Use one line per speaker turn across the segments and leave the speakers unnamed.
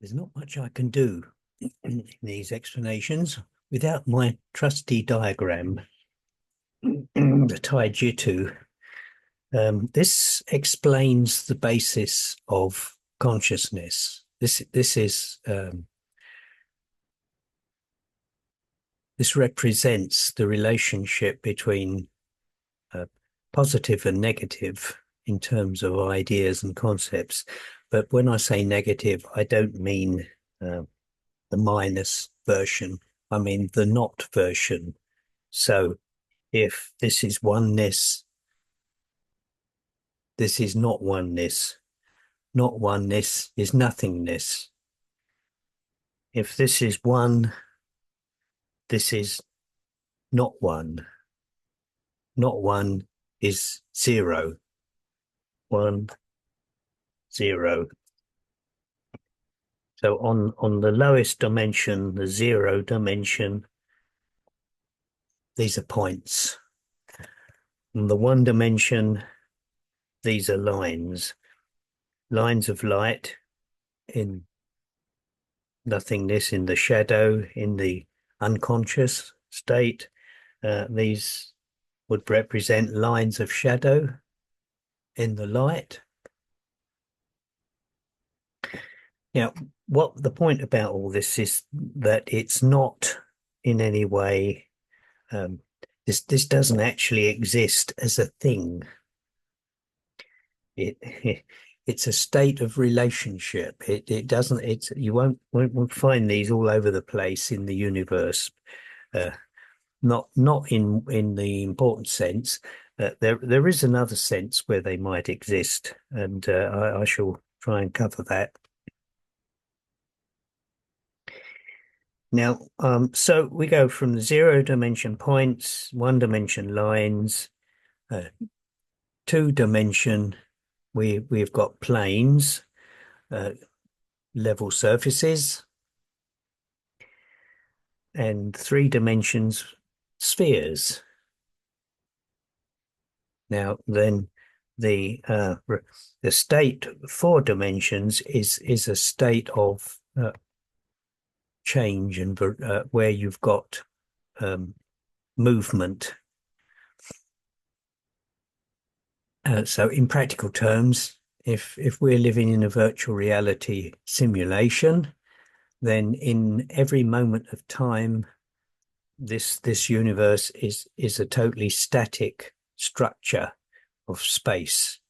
There's not much I can do in these explanations without my trusty diagram, the Taijitu. This explains the basis of consciousness. This represents the relationship between positive and negative in terms of ideas and concepts. But when I say negative, I don't mean the minus version. I mean the not version. So if this is oneness, this is not oneness. Not oneness is nothingness. If this is one, this is not one. Not one is zero. 1, 0. So on the lowest dimension, the 0 dimension, these are points. On the 1 dimension, these are lines. Lines of light in nothingness, in the shadow, in the unconscious state. These would represent lines of shadow in the light. Now, what the point about all this is that it's not in any way, this doesn't actually exist as a thing. It's a state of relationship. It doesn't. You won't find these all over the place in the universe. Not in the important sense. There is another sense where they might exist, and I shall try and cover that. Now, so we go from the 0 dimension points, 1 dimension lines, 2 dimension. We've got planes, level surfaces, and 3 dimensions spheres. Now, then the state 4 dimensions is a state of change and where you've got movement. So in practical terms, if we're living in a virtual reality simulation, then in every moment of time, this universe is a totally static structure of space.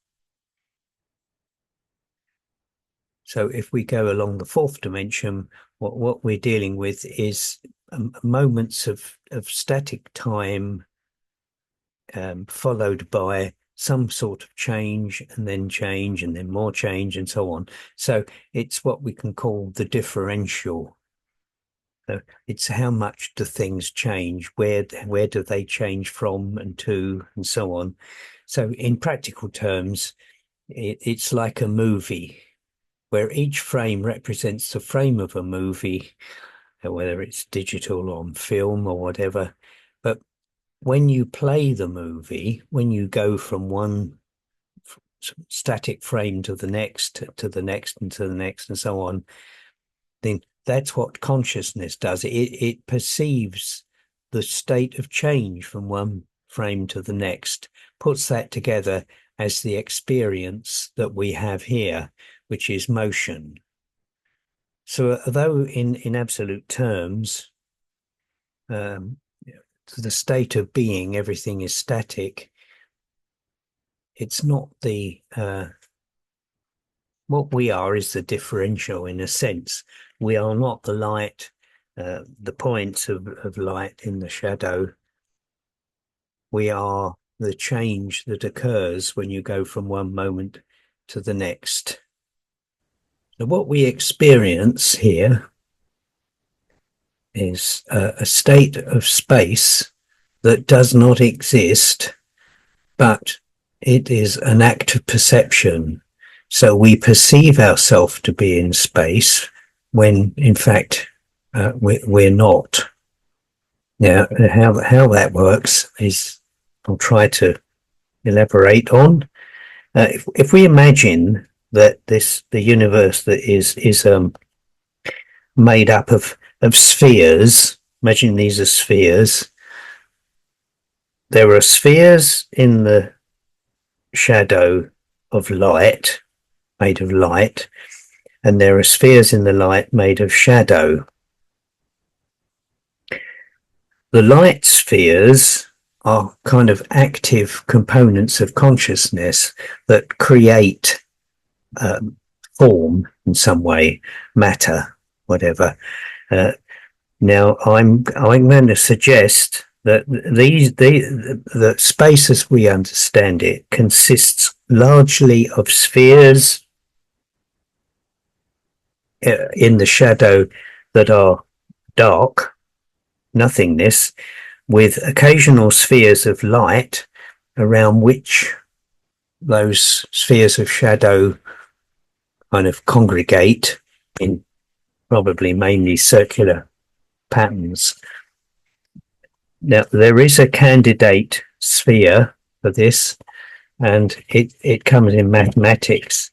So if we go along the 4th dimension, what we're dealing with is moments of static time followed by some sort of change and then more change and so on. So it's what we can call the differential. So it's how much do things change? Where do they change from and to and so on? So in practical terms, it's like a movie where each frame represents the frame of a movie, whether it's digital or on film or whatever. But when you play the movie, when you go from one static frame to the next, and to the next, and so on, then that's what consciousness does. It perceives the state of change from one frame to the next, puts that together as the experience that we have here, which is motion. So although in absolute terms, the state of being, everything is static, it's not the what we are is the differential in a sense. We are not the light, the points of light in the shadow. We are the change that occurs when you go from one moment to the next. So what we experience here is a state of space that does not exist, but it is an act of perception. So we perceive ourselves to be in space when in fact we're not. Now, how that works is I'll try to elaborate on. If we imagine that the universe that is made up of spheres. Imagine these are spheres. There are spheres in the shadow of light, made of light, and there are spheres in the light made of shadow. The light spheres are kind of active components of consciousness that create form in some way, matter, whatever. Now, I'm going to suggest that the space as we understand it consists largely of spheres in the shadow that are dark, nothingness, with occasional spheres of light around which those spheres of shadow kind of congregate in probably mainly circular patterns. Now, there is a candidate sphere for this, and it comes in mathematics.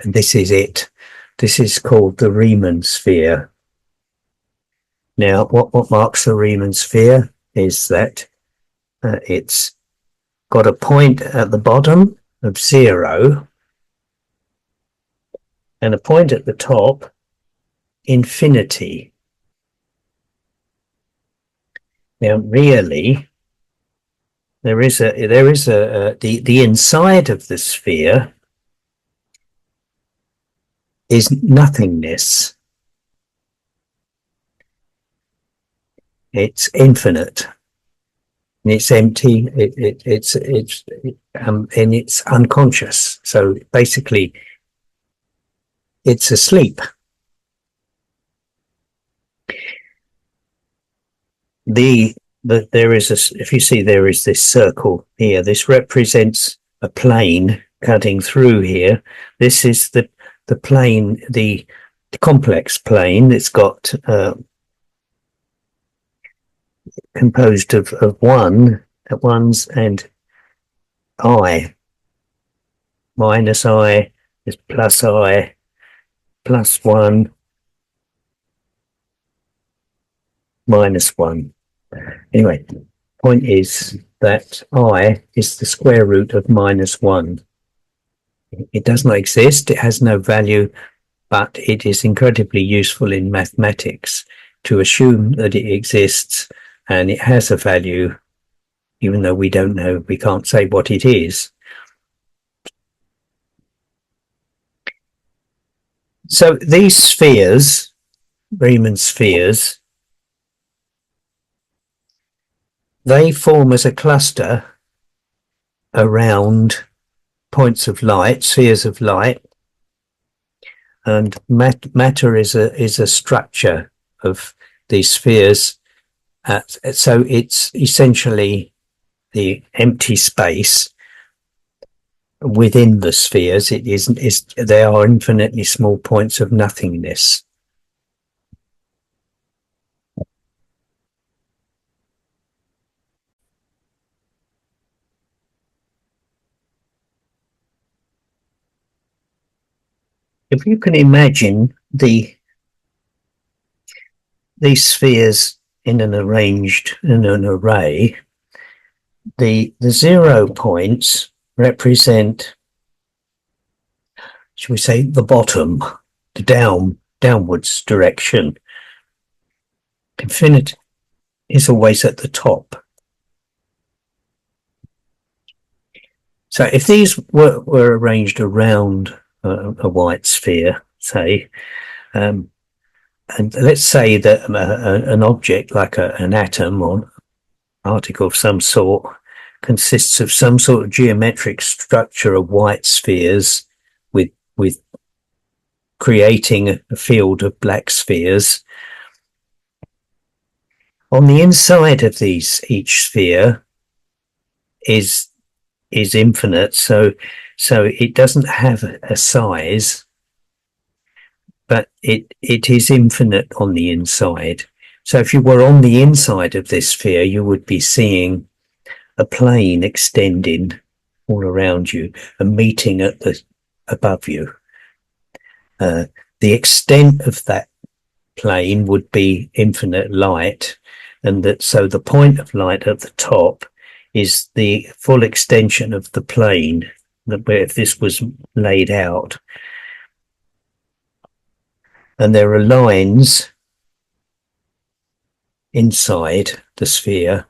This is it. This is called the Riemann Sphere. Now, what marks the Riemann Sphere is that it's got a point at the bottom of 0 and a point at the top, infinity. Now, really, the inside of the sphere is nothingness. It's infinite. And it's empty. And it's unconscious. So basically, it's asleep. There is if you see, there is this circle here. This represents a plane cutting through here. This is the plane, the complex plane. It's got composed of ones and I. Minus I is plus I, plus 1, minus 1. Anyway, point is that I is the square root of minus 1. It does not exist, it has no value, but it is incredibly useful in mathematics to assume that it exists and it has a value, even though we don't know, we can't say what it is. So these spheres, Riemann spheres, they form as a cluster around points of light, spheres of light, and matter is a structure of these spheres. So it's essentially the empty space within the spheres. They are infinitely small points of nothingness. If you can imagine these spheres in an array, the 0 points represent, shall we say, the bottom, the downwards direction. Infinity is always at the top. So if these were arranged around a white sphere, say, and let's say that an object like an atom or particle of some sort consists of some sort of geometric structure of white spheres with creating a field of black spheres. On the inside of each sphere is infinite, so it doesn't have a size, but it is infinite on the inside. So if you were on the inside of this sphere, you would be seeing a plane extending all around you and meeting above you. the extent of that plane would be infinite light, and that so the point of light at the top is the full extension of the plane, that if this was laid out, and there are lines inside the sphere,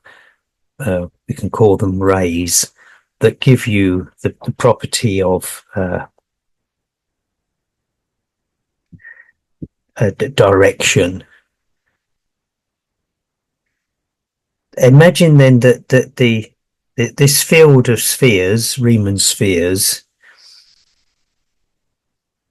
we can call them rays, that give you the property of direction. Imagine then that this field of spheres, Riemann spheres,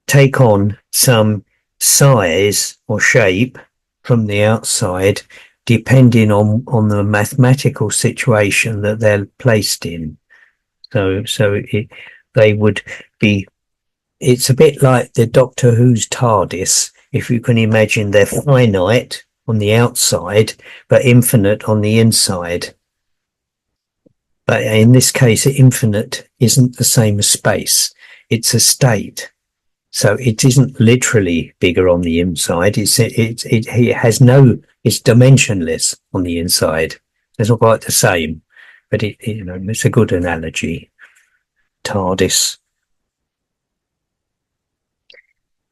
take on some size or shape from the outside, depending on the mathematical situation that they're placed in. They would be. It's a bit like the Doctor Who's TARDIS. If you can imagine, they're finite on the outside, but infinite on the inside. But in this case, infinite isn't the same as space. It's a state. So it isn't literally bigger on the inside. It has no, it's dimensionless on the inside. It's not quite the same, but it's a good analogy. TARDIS.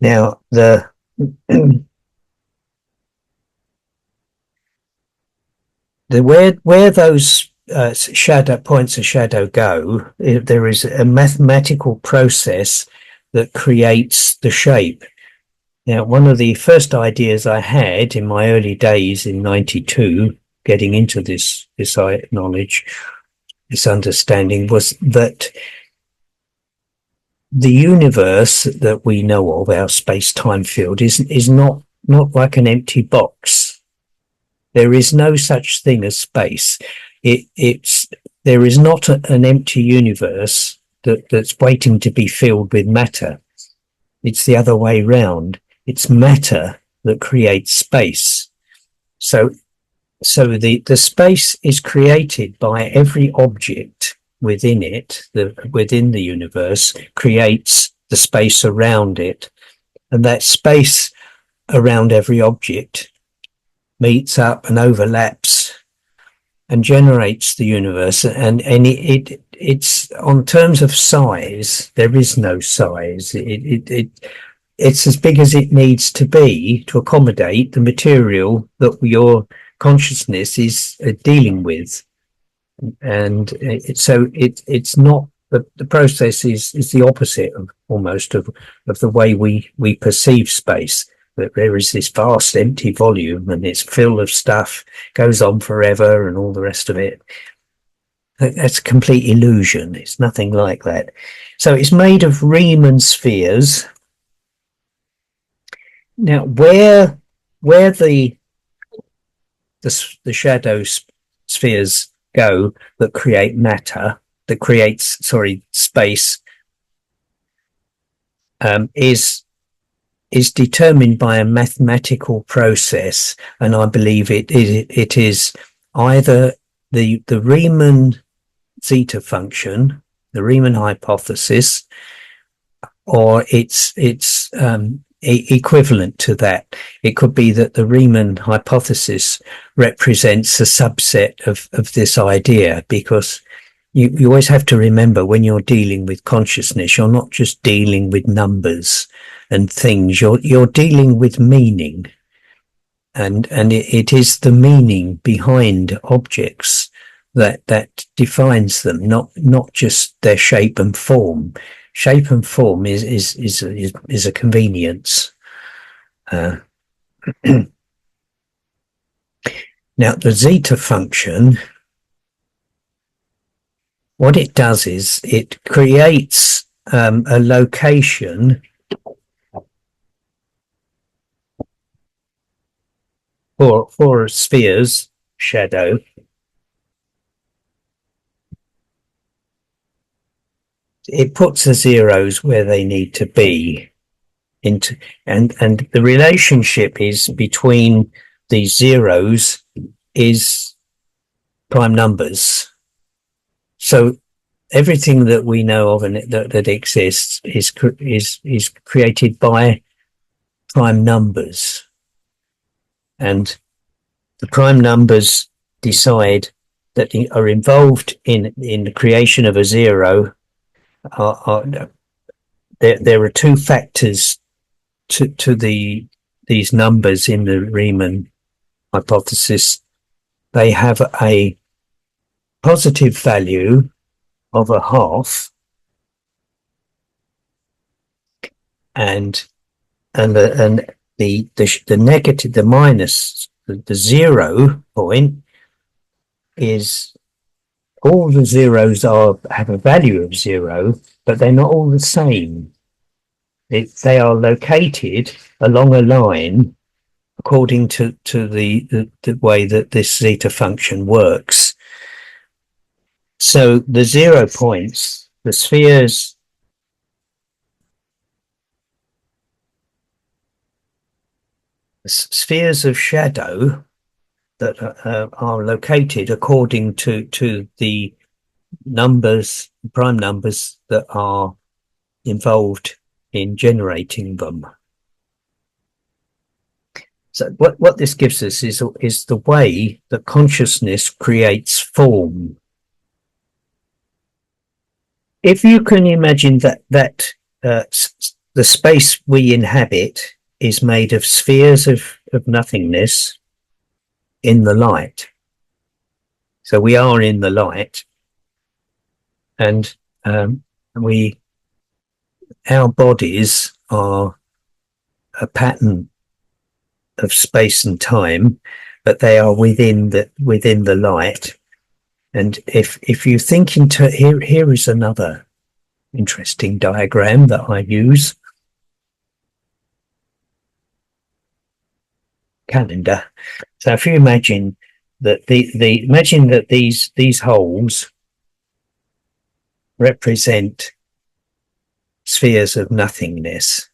Now where those shadow points of shadow go, there is a mathematical process that creates the shape. Now, one of the first ideas I had in my early days in '92, getting into this knowledge, this understanding, was that the universe that we know of, our space-time field, is not like an empty box. There is no such thing as space. There is not an empty universe that's waiting to be filled with matter. It's the other way round. It's matter that creates space. So the space is created by every object within it, within the universe, creates the space around it. And that space around every object meets up and overlaps and generates the universe. And it's on terms of size, there is no size. It's as big as it needs to be to accommodate the material that your consciousness is dealing with. And it's not, the process is the opposite of almost of the way we perceive space, that there is this vast empty volume and it's full of stuff, goes on forever and all the rest of it. That's a complete illusion. It's nothing like that. So it's made of Riemann spheres. Now, where the shadow spheres go that create matter, that creates, space, is determined by a mathematical process, and I believe it is either the Riemann zeta function, the Riemann hypothesis, or it's equivalent to that. It could be that the Riemann hypothesis represents a subset of this idea, because you always have to remember, when you're dealing with consciousness, you're not just dealing with numbers and things, you're dealing with meaning, and it is the meaning behind objects that defines them, not just their shape and form. Shape and form is a convenience. Now, the zeta function, what it does is it creates a location for a sphere's shadow. It puts the zeros where they need to be, and the relationship is between these zeros is prime numbers. So everything that we know of and that exists is created by prime numbers, and the prime numbers decide that are involved in the creation of a zero. There are two factors to these numbers in the Riemann hypothesis. They have a positive value of a half, and the negative, the minus, the 0 point is all the zeros have a value of 0, but they're not all the same. They are located along a line according to the way that this zeta function works. So the 0 points, the spheres of shadow that are located according to the numbers, prime numbers that are involved in generating them. So what this gives us is the way that consciousness creates form. If you can imagine that the space we inhabit is made of spheres of nothingness in the light. So we are in the light, and our bodies are a pattern of space and time, but they are within the light. And if you think into here is another interesting diagram that I use. Calendar. So if you imagine that imagine that these holes represent spheres of nothingness.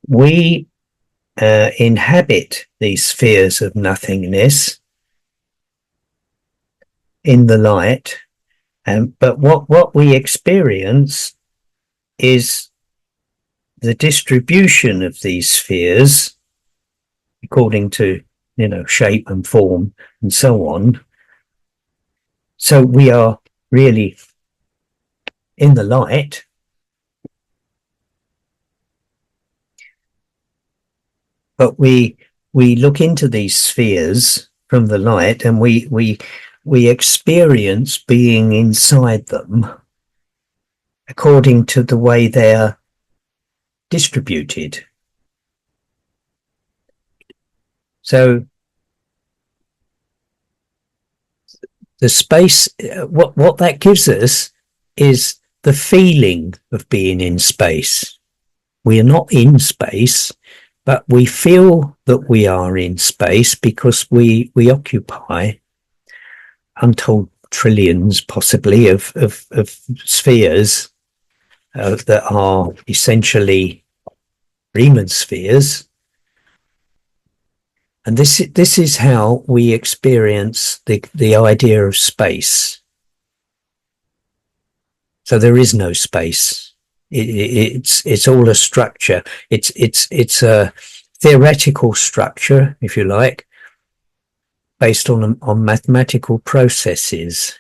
We inhabit these spheres of nothingness in the light, but what we experience is the distribution of these spheres according to, shape and form and so on. So we are really in the light, but we look into these spheres from the light, and we experience being inside them according to the way they're distributed. So the space, what that gives us is the feeling of being in space. We are not in space, but we feel that we are in space because we occupy untold trillions, possibly, of spheres that are essentially Riemann spheres. And this is how we experience the idea of space. So there is no space. It's all a structure. It's a theoretical structure, if you like, based on mathematical processes.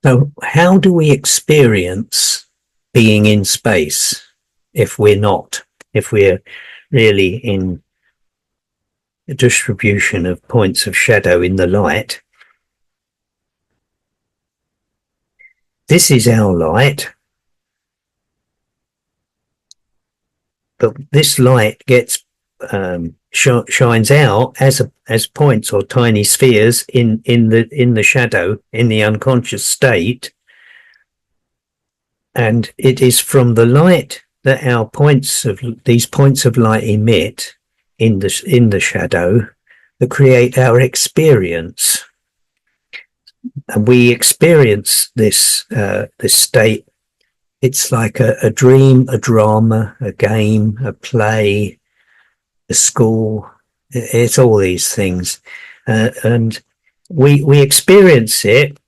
So how do we experience being in space if we're really in the distribution of points of shadow in the light? This is our light, but this light gets shines out as points or tiny spheres in the shadow, in the unconscious state, and it is from the light that these points of light emit in the shadow that create our experience. And we experience this state. It's like a dream, a drama, a game, a play, the school. It's all these things, and we experience it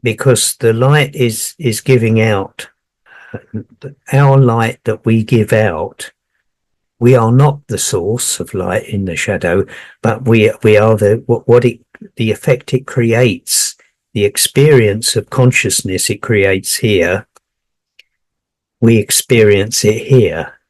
because the light is giving out. Our light that we give out, we are not the source of light in the shadow, but we are the effect it creates, the experience of consciousness it creates here. We experience it here.